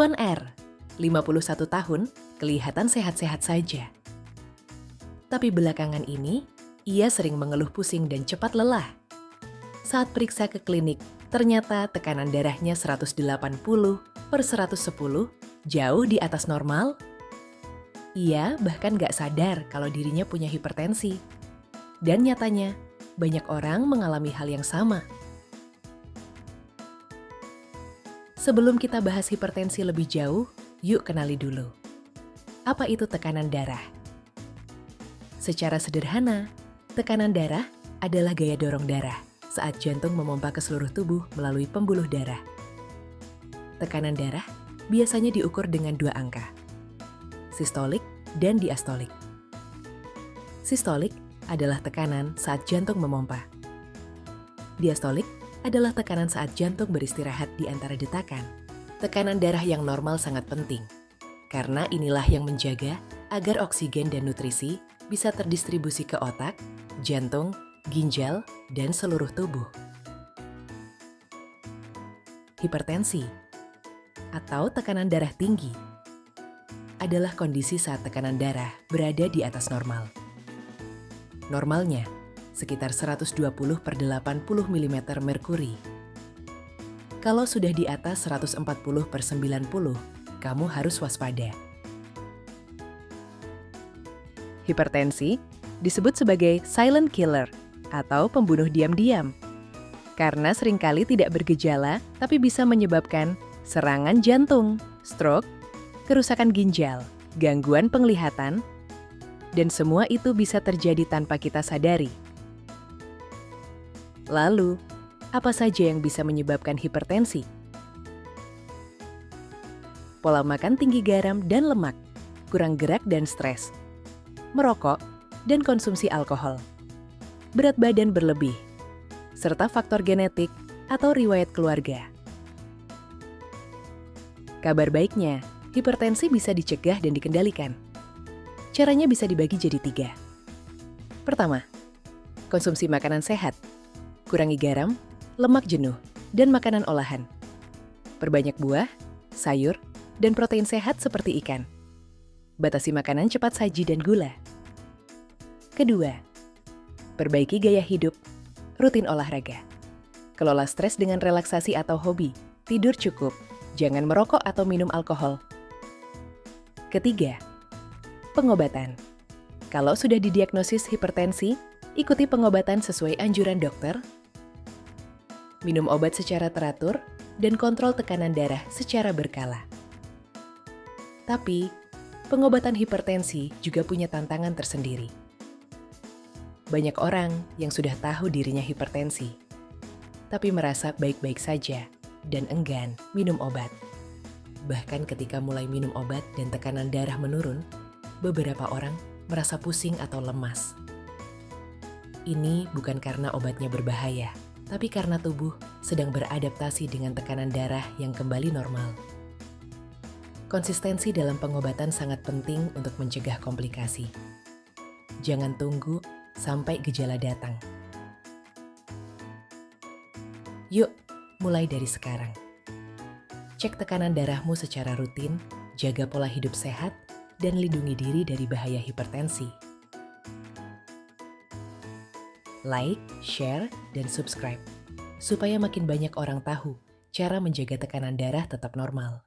Tuan R, 51 tahun, kelihatan sehat-sehat saja. Tapi belakangan ini, ia sering mengeluh pusing dan cepat lelah. Saat periksa ke klinik, ternyata tekanan darahnya 180/110, jauh di atas normal. Ia bahkan gak sadar kalau dirinya punya hipertensi. Dan nyatanya, banyak orang mengalami hal yang sama. Sebelum kita bahas hipertensi lebih jauh, yuk kenali dulu. Apa itu tekanan darah? Secara sederhana, tekanan darah adalah gaya dorong darah saat jantung memompa ke seluruh tubuh melalui pembuluh darah. Tekanan darah biasanya diukur dengan dua angka, sistolik dan diastolik. Sistolik adalah tekanan saat jantung memompa. Diastolik adalah tekanan saat jantung beristirahat di antara detakan. Tekanan darah yang normal sangat penting, karena inilah yang menjaga agar oksigen dan nutrisi bisa terdistribusi ke otak, jantung, ginjal, dan seluruh tubuh. Hipertensi atau tekanan darah tinggi adalah kondisi saat tekanan darah berada di atas normal. Normalnya, sekitar 120/80 mm merkuri. Kalau sudah di atas 140/90, kamu harus waspada. Hipertensi disebut sebagai silent killer atau pembunuh diam-diam karena seringkali tidak bergejala tapi bisa menyebabkan serangan jantung, stroke, kerusakan ginjal, gangguan penglihatan, dan semua itu bisa terjadi tanpa kita sadari. Lalu, apa saja yang bisa menyebabkan hipertensi? Pola makan tinggi garam dan lemak, kurang gerak dan stres, merokok, dan konsumsi alkohol, berat badan berlebih, serta faktor genetik atau riwayat keluarga. Kabar baiknya, hipertensi bisa dicegah dan dikendalikan. Caranya bisa dibagi jadi 3. Pertama, konsumsi makanan sehat. Kurangi garam, lemak jenuh, dan makanan olahan. Perbanyak buah, sayur, dan protein sehat seperti ikan. Batasi makanan cepat saji dan gula. Kedua, perbaiki gaya hidup, rutin olahraga. Kelola stres dengan relaksasi atau hobi, tidur cukup, jangan merokok atau minum alkohol. Ketiga, pengobatan. Kalau sudah didiagnosis hipertensi, ikuti pengobatan sesuai anjuran dokter, minum obat secara teratur, dan kontrol tekanan darah secara berkala. Tapi, pengobatan hipertensi juga punya tantangan tersendiri. Banyak orang yang sudah tahu dirinya hipertensi, tapi merasa baik-baik saja dan enggan minum obat. Bahkan ketika mulai minum obat dan tekanan darah menurun, beberapa orang merasa pusing atau lemas. Ini bukan karena obatnya berbahaya, tapi karena tubuh sedang beradaptasi dengan tekanan darah yang kembali normal. Konsistensi dalam pengobatan sangat penting untuk mencegah komplikasi. Jangan tunggu sampai gejala datang. Yuk, mulai dari sekarang. Cek tekanan darahmu secara rutin, jaga pola hidup sehat, dan lindungi diri dari bahaya hipertensi. Like, share, dan subscribe, supaya makin banyak orang tahu cara menjaga tekanan darah tetap normal.